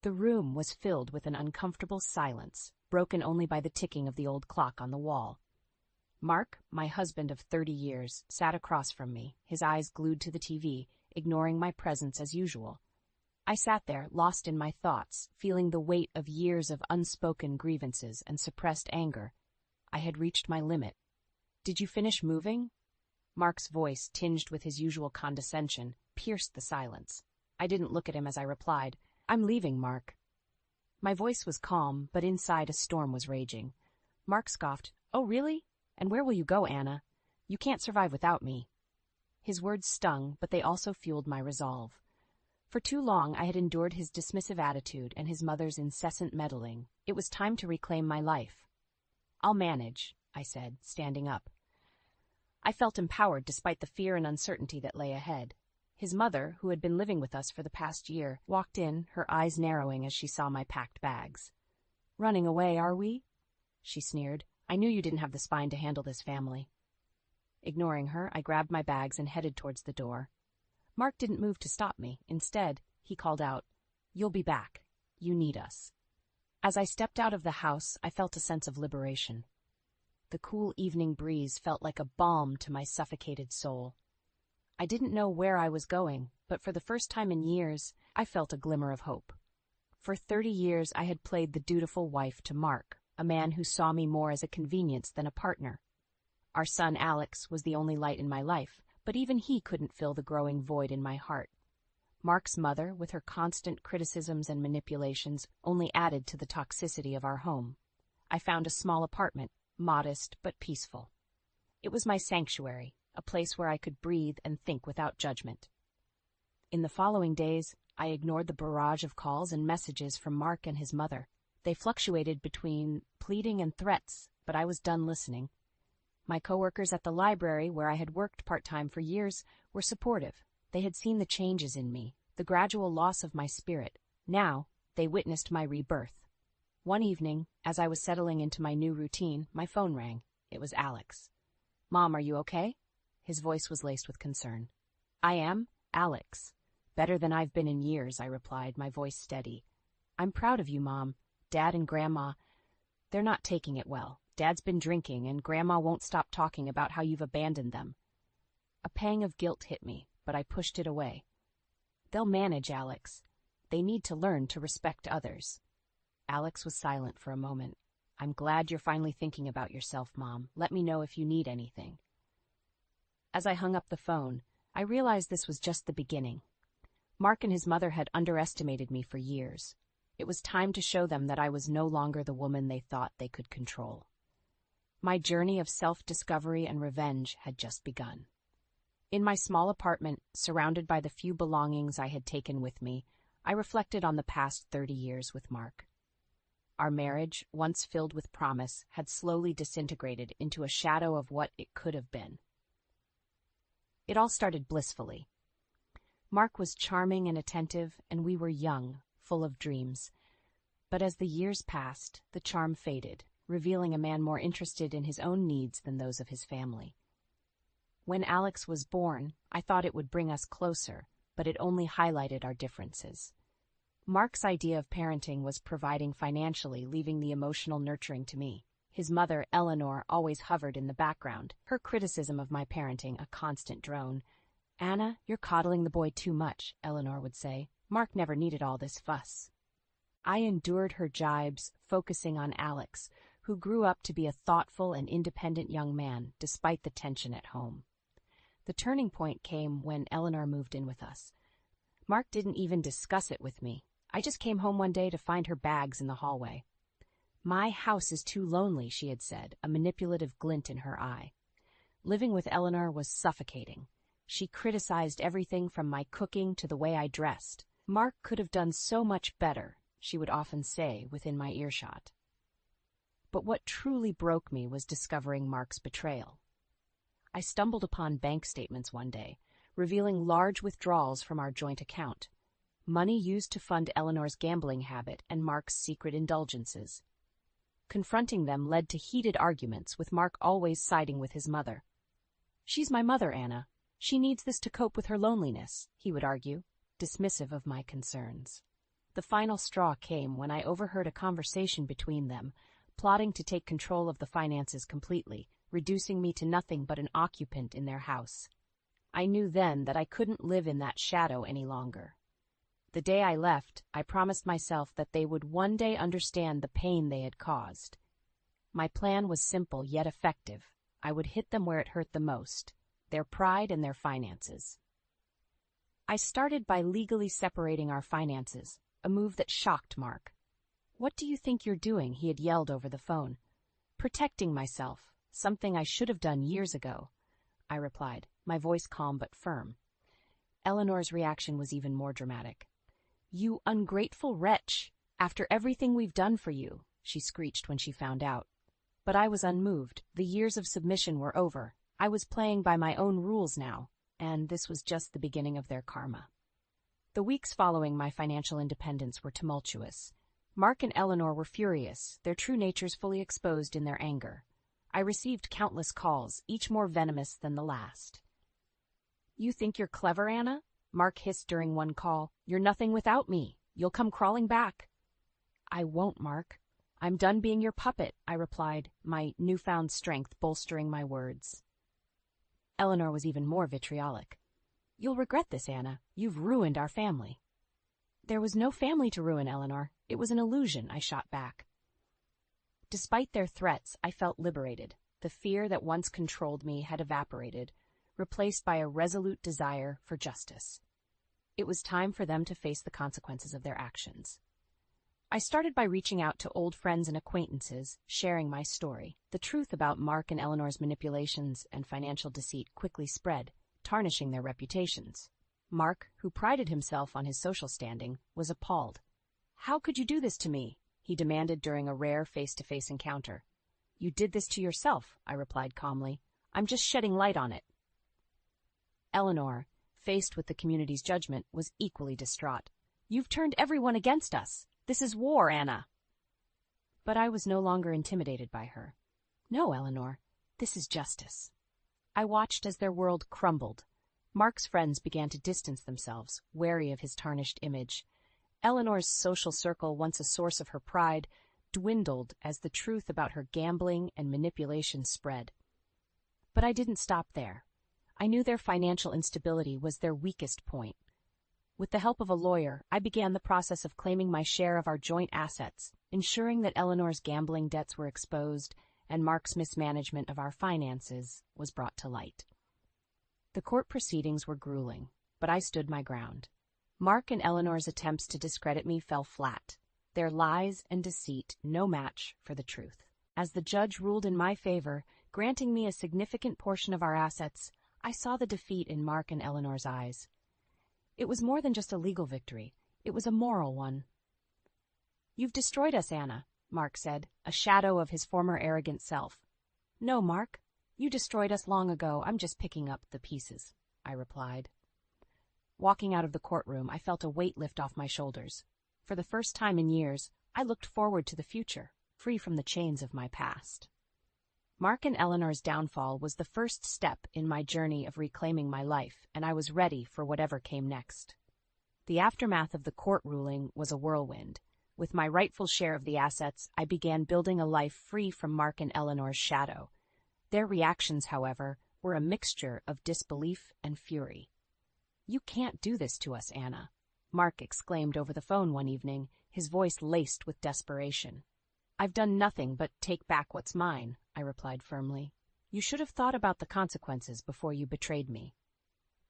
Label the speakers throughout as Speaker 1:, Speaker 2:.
Speaker 1: The room was filled with an uncomfortable silence, broken only by the ticking of the old clock on the wall. Mark, my husband of 30 years, sat across from me, his eyes glued to the TV, ignoring my presence as usual. I sat there, lost in my thoughts, feeling the weight of years of unspoken grievances and suppressed anger. I had reached my limit. "Did you finish moving?" Mark's voice, tinged with his usual condescension, pierced the silence. I didn't look at him as I replied, "I'm leaving, Mark." My voice was calm, but inside a storm was raging. Mark scoffed, "Oh, really? And where will you go, Anna? You can't survive without me." His words stung, but they also fueled my resolve. For too long I had endured his dismissive attitude and his mother's incessant meddling. It was time to reclaim my life. "I'll manage," I said, standing up. I felt empowered despite the fear and uncertainty that lay ahead. His mother, who had been living with us for the past year, walked in, her eyes narrowing as she saw my packed bags. "Running away, are we?" she sneered. "I knew you didn't have the spine to handle this family." Ignoring her, I grabbed my bags and headed towards the door. Mark didn't move to stop me. Instead, he called out, "You'll be back. You need us." As I stepped out of the house, I felt a sense of liberation. The cool evening breeze felt like a balm to my suffocated soul. I didn't know where I was going, but for the first time in years, I felt a glimmer of hope. For 30 years, I had played the dutiful wife to Mark, a man who saw me more as a convenience than a partner. Our son Alex was the only light in my life, but even he couldn't fill the growing void in my heart. Mark's mother, with her constant criticisms and manipulations, only added to the toxicity of our home. I found a small apartment, modest but peaceful. It was my sanctuary, a place where I could breathe and think without judgment. In the following days, I ignored the barrage of calls and messages from Mark and his mother. They fluctuated between pleading and threats, but I was done listening. My coworkers at the library, where I had worked part-time for years, were supportive. They had seen the changes in me, the gradual loss of my spirit. Now, they witnessed my rebirth. One evening, as I was settling into my new routine, my phone rang. It was Alex. "Mom, are you okay?" His voice was laced with concern. "I am, Alex. Better than I've been in years," I replied, my voice steady. "I'm proud of you, Mom. Dad and Grandma, they're not taking it well. Dad's been drinking, and Grandma won't stop talking about how you've abandoned them." A pang of guilt hit me, but I pushed it away. "They'll manage, Alex. They need to learn to respect others." Alex was silent for a moment. "I'm glad you're finally thinking about yourself, Mom. Let me know if you need anything." As I hung up the phone, I realized this was just the beginning. Mark and his mother had underestimated me for years. It was time to show them that I was no longer the woman they thought they could control. My journey of self-discovery and revenge had just begun. In my small apartment, surrounded by the few belongings I had taken with me, I reflected on the past 30 years with Mark. Our marriage, once filled with promise, had slowly disintegrated into a shadow of what it could have been. It all started blissfully. Mark was charming and attentive, and we were young, full of dreams. But as the years passed, the charm faded, revealing a man more interested in his own needs than those of his family. When Alex was born, I thought it would bring us closer, but it only highlighted our differences. Mark's idea of parenting was providing financially, leaving the emotional nurturing to me. His mother, Eleanor, always hovered in the background, her criticism of my parenting a constant drone. "Anna, you're coddling the boy too much," Eleanor would say. "Mark never needed all this fuss." I endured her jibes, focusing on Alex, who grew up to be a thoughtful and independent young man, despite the tension at home. The turning point came when Eleanor moved in with us. Mark didn't even discuss it with me. I just came home one day to find her bags in the hallway. "My house is too lonely," she had said, a manipulative glint in her eye. Living with Eleanor was suffocating. She criticized everything from my cooking to the way I dressed. "Mark could have done so much better," she would often say within my earshot. But what truly broke me was discovering Mark's betrayal. I stumbled upon bank statements one day, revealing large withdrawals from our joint account, money used to fund Eleanor's gambling habit and Mark's secret indulgences. Confronting them led to heated arguments, with Mark always siding with his mother. "She's my mother, Anna. She needs this to cope with her loneliness," he would argue, dismissive of my concerns. The final straw came when I overheard a conversation between them, plotting to take control of the finances completely, reducing me to nothing but an occupant in their house. I knew then that I couldn't live in that shadow any longer. The day I left, I promised myself that they would one day understand the pain they had caused. My plan was simple yet effective. I would hit them where it hurt the most, their pride and their finances. I started by legally separating our finances, a move that shocked Mark. "What do you think you're doing?" he had yelled over the phone. "Protecting myself, something I should have done years ago," I replied, my voice calm but firm. Eleanor's reaction was even more dramatic. "You ungrateful wretch! After everything we've done for you," she screeched when she found out. But I was unmoved. The years of submission were over. I was playing by my own rules now, and this was just the beginning of their karma. The weeks following my financial independence were tumultuous. Mark and Eleanor were furious, their true natures fully exposed in their anger. I received countless calls, each more venomous than the last. "You think you're clever, Anna?" Mark hissed during one call. "You're nothing without me. You'll come crawling back." "I won't, Mark. I'm done being your puppet," I replied, my newfound strength bolstering my words. Eleanor was even more vitriolic. "You'll regret this, Anna. You've ruined our family." "There was no family to ruin, Eleanor. It was an illusion," I shot back. Despite their threats, I felt liberated. The fear that once controlled me had evaporated, replaced by a resolute desire for justice. It was time for them to face the consequences of their actions. I started by reaching out to old friends and acquaintances, sharing my story. The truth about Mark and Eleanor's manipulations and financial deceit quickly spread, tarnishing their reputations. Mark, who prided himself on his social standing, was appalled. "How could you do this to me?" he demanded during a rare face-to-face encounter. "You did this to yourself," I replied calmly. "I'm just shedding light on it." Eleanor, faced with the community's judgment, was equally distraught. "You've turned everyone against us. This is war, Anna." But I was no longer intimidated by her. "No, Eleanor, this is justice." I watched as their world crumbled. Mark's friends began to distance themselves, wary of his tarnished image. Eleanor's social circle, once a source of her pride, dwindled as the truth about her gambling and manipulation spread. But I didn't stop there. I knew their financial instability was their weakest point. With the help of a lawyer, I began the process of claiming my share of our joint assets, ensuring that Eleanor's gambling debts were exposed and Mark's mismanagement of our finances was brought to light. The court proceedings were grueling, but I stood my ground. Mark and Eleanor's attempts to discredit me fell flat, their lies and deceit no match for the truth. As the judge ruled in my favor, granting me a significant portion of our assets, I saw the defeat in Mark and Eleanor's eyes. It was more than just a legal victory. It was a moral one. "You've destroyed us, Anna," Mark said, a shadow of his former arrogant self. "No, Mark, you destroyed us long ago. I'm just picking up the pieces," I replied. Walking out of the courtroom, I felt a weight lift off my shoulders. For the first time in years, I looked forward to the future, free from the chains of my past. Mark and Eleanor's downfall was the first step in my journey of reclaiming my life, and I was ready for whatever came next. The aftermath of the court ruling was a whirlwind. With my rightful share of the assets, I began building a life free from Mark and Eleanor's shadow. Their reactions, however, were a mixture of disbelief and fury. "You can't do this to us, Anna," Mark exclaimed over the phone one evening, his voice laced with desperation. "I've done nothing but take back what's mine," I replied firmly. "You should have thought about the consequences before you betrayed me."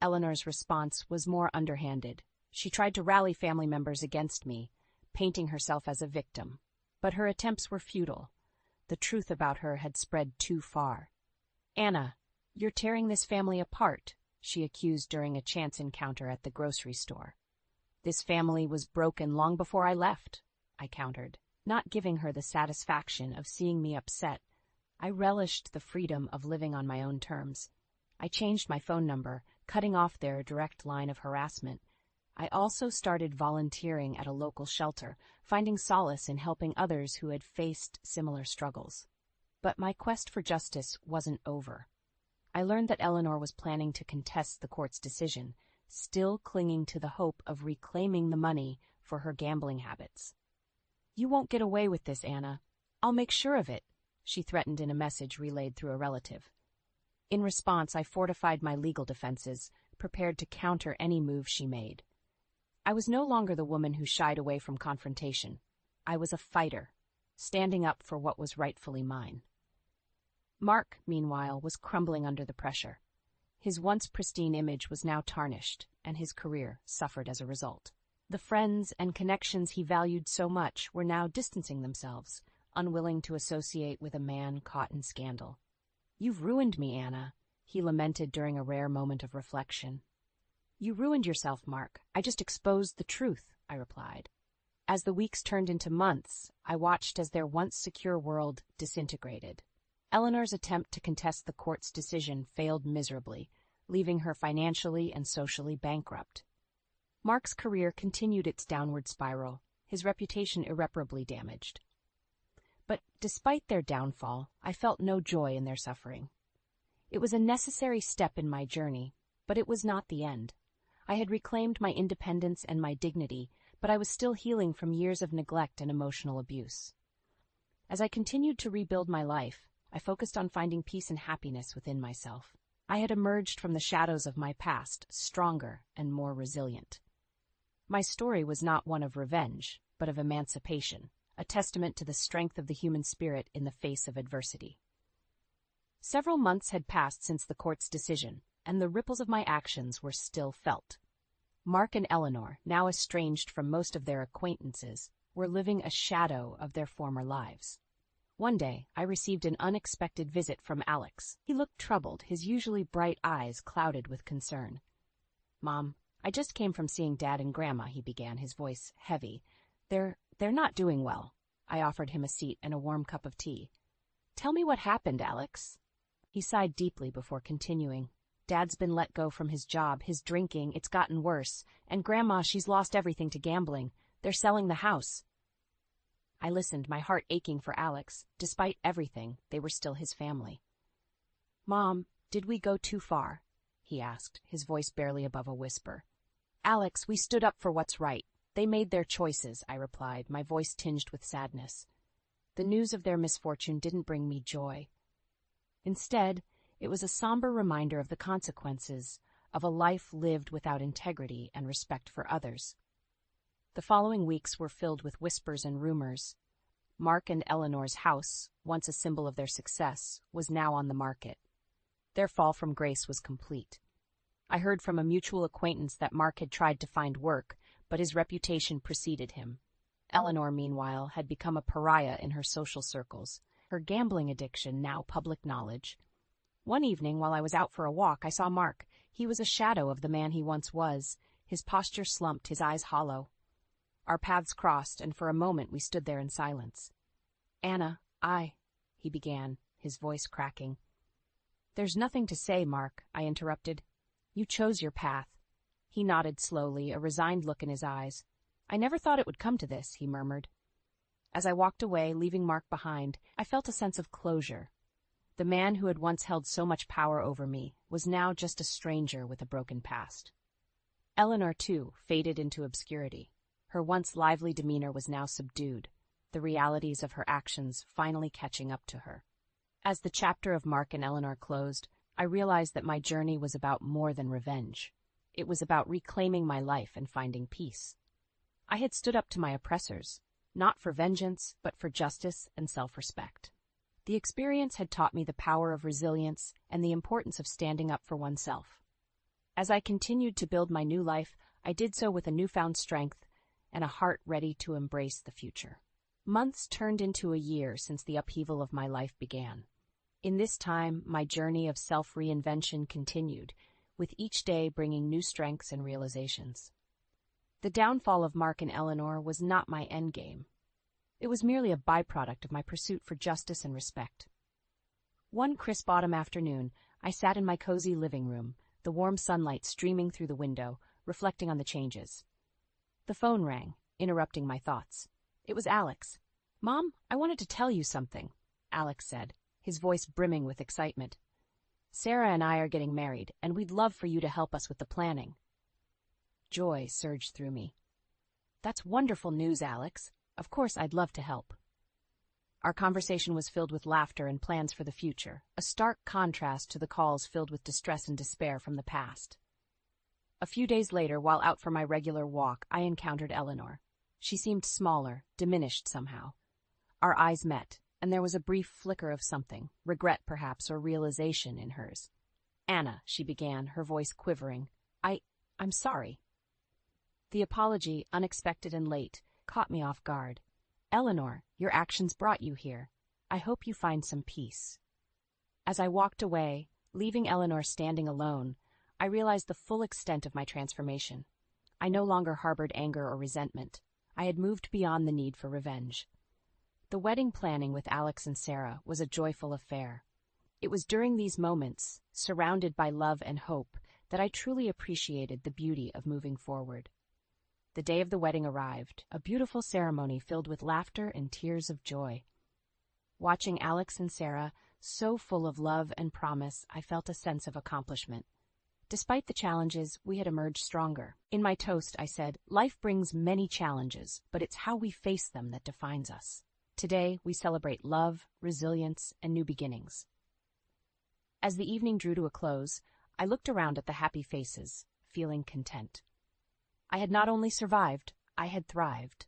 Speaker 1: Eleanor's response was more underhanded. She tried to rally family members against me, painting herself as a victim. But her attempts were futile. The truth about her had spread too far. "Anna, you're tearing this family apart," she accused during a chance encounter at the grocery store. "This family was broken long before I left," I countered, not giving her the satisfaction of seeing me upset. I relished the freedom of living on my own terms. I changed my phone number, cutting off their direct line of harassment. I also started volunteering at a local shelter, finding solace in helping others who had faced similar struggles. But my quest for justice wasn't over. I learned that Eleanor was planning to contest the court's decision, still clinging to the hope of reclaiming the money for her gambling habits. "You won't get away with this, Anna. I'll make sure of it," she threatened in a message relayed through a relative. In response, I fortified my legal defenses, prepared to counter any move she made. I was no longer the woman who shied away from confrontation. I was a fighter, standing up for what was rightfully mine. Mark, meanwhile, was crumbling under the pressure. His once pristine image was now tarnished, and his career suffered as a result. The friends and connections he valued so much were now distancing themselves, unwilling to associate with a man caught in scandal. "You've ruined me, Anna," he lamented during a rare moment of reflection. "You ruined yourself, Mark. I just exposed the truth," I replied. As the weeks turned into months, I watched as their once secure world disintegrated. Eleanor's attempt to contest the court's decision failed miserably, leaving her financially and socially bankrupt. Mark's career continued its downward spiral, his reputation irreparably damaged. But despite their downfall, I felt no joy in their suffering. It was a necessary step in my journey, but it was not the end. I had reclaimed my independence and my dignity, but I was still healing from years of neglect and emotional abuse. As I continued to rebuild my life, I focused on finding peace and happiness within myself. I had emerged from the shadows of my past, stronger and more resilient. My story was not one of revenge, but of emancipation, a testament to the strength of the human spirit in the face of adversity. Several months had passed since the court's decision, and the ripples of my actions were still felt. Mark and Eleanor, now estranged from most of their acquaintances, were living a shadow of their former lives. One day, I received an unexpected visit from Alex. He looked troubled, his usually bright eyes clouded with concern. "Mom, I just came from seeing Dad and Grandma," he began, his voice heavy. They're not doing well." I offered him a seat and a warm cup of tea. "Tell me what happened, Alex." He sighed deeply before continuing. "Dad's been let go from his job, his drinking, it's gotten worse. And Grandma, she's lost everything to gambling. They're selling the house." I listened, my heart aching for Alex. Despite everything, they were still his family. "Mom, did we go too far?" he asked, his voice barely above a whisper. "Alex, we stood up for what's right. They made their choices," I replied, my voice tinged with sadness. The news of their misfortune didn't bring me joy. Instead, it was a somber reminder of the consequences of a life lived without integrity and respect for others. The following weeks were filled with whispers and rumors. Mark and Eleanor's house, once a symbol of their success, was now on the market. Their fall from grace was complete. I heard from a mutual acquaintance that Mark had tried to find work, but his reputation preceded him. Eleanor, meanwhile, had become a pariah in her social circles, her gambling addiction now public knowledge. One evening, while I was out for a walk, I saw Mark. He was a shadow of the man he once was, his posture slumped, his eyes hollow. Our paths crossed, and for a moment we stood there in silence. "Anna, he began, his voice cracking. "There's nothing to say, Mark," I interrupted. "You chose your path." He nodded slowly, a resigned look in his eyes. "I never thought it would come to this," he murmured. As I walked away, leaving Mark behind, I felt a sense of closure. The man who had once held so much power over me was now just a stranger with a broken past. Eleanor, too, faded into obscurity. Her once lively demeanor was now subdued, the realities of her actions finally catching up to her. As the chapter of Mark and Eleanor closed, I realized that my journey was about more than revenge. It was about reclaiming my life and finding peace. I had stood up to my oppressors, not for vengeance, but for justice and self-respect. The experience had taught me the power of resilience and the importance of standing up for oneself. As I continued to build my new life, I did so with a newfound strength and a heart ready to embrace the future. Months turned into a year since the upheaval of my life began. In this time, my journey of self-reinvention continued, with each day bringing new strengths and realizations. The downfall of Mark and Eleanor was not my endgame. It was merely a byproduct of my pursuit for justice and respect. One crisp autumn afternoon, I sat in my cozy living room, the warm sunlight streaming through the window, reflecting on the changes. The phone rang, interrupting my thoughts. It was Alex. "Mom, I wanted to tell you something," Alex said, his voice brimming with excitement. "Sarah and I are getting married, and we'd love for you to help us with the planning." Joy surged through me. That's wonderful news, Alex. Of course, I'd love to help. Our conversation was filled with laughter and plans for the future, a stark contrast to the calls filled with distress and despair from the past. A few days later, while out for my regular walk, I encountered Eleanor. She seemed smaller, diminished somehow. Our eyes met, and there was a brief flicker of something, regret perhaps, or realization in hers. "Anna," she began, her voice quivering. I'm sorry." The apology, unexpected and late, caught me off guard. "Eleanor, your actions brought you here. I hope you find some peace." As I walked away, leaving Eleanor standing alone, I realized the full extent of my transformation. I no longer harbored anger or resentment. I had moved beyond the need for revenge. The wedding planning with Alex and Sarah was a joyful affair. It was during these moments, surrounded by love and hope, that I truly appreciated the beauty of moving forward. The day of the wedding arrived, a beautiful ceremony filled with laughter and tears of joy. Watching Alex and Sarah, so full of love and promise, I felt a sense of accomplishment. Despite the challenges, we had emerged stronger. In my toast, I said, "Life brings many challenges, but it's how we face them that defines us." Today, we celebrate love, resilience, and new beginnings. As the evening drew to a close, I looked around at the happy faces, feeling content. I had not only survived, I had thrived.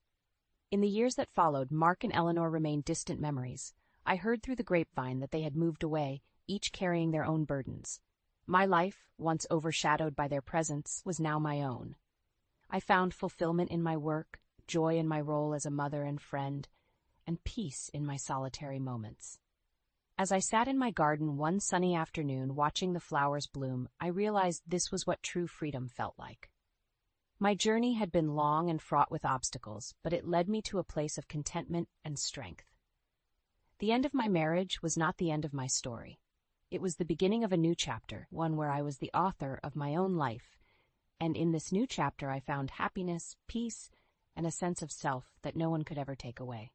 Speaker 1: In the years that followed, Mark and Eleanor remained distant memories. I heard through the grapevine that they had moved away, each carrying their own burdens. My life, once overshadowed by their presence, was now my own. I found fulfillment in my work, joy in my role as a mother and friend, and peace in my solitary moments. As I sat in my garden one sunny afternoon watching the flowers bloom, I realized this was what true freedom felt like. My journey had been long and fraught with obstacles, but it led me to a place of contentment and strength. The end of my marriage was not the end of my story. It was the beginning of a new chapter, one where I was the author of my own life, and in this new chapter I found happiness, peace, and a sense of self that no one could ever take away.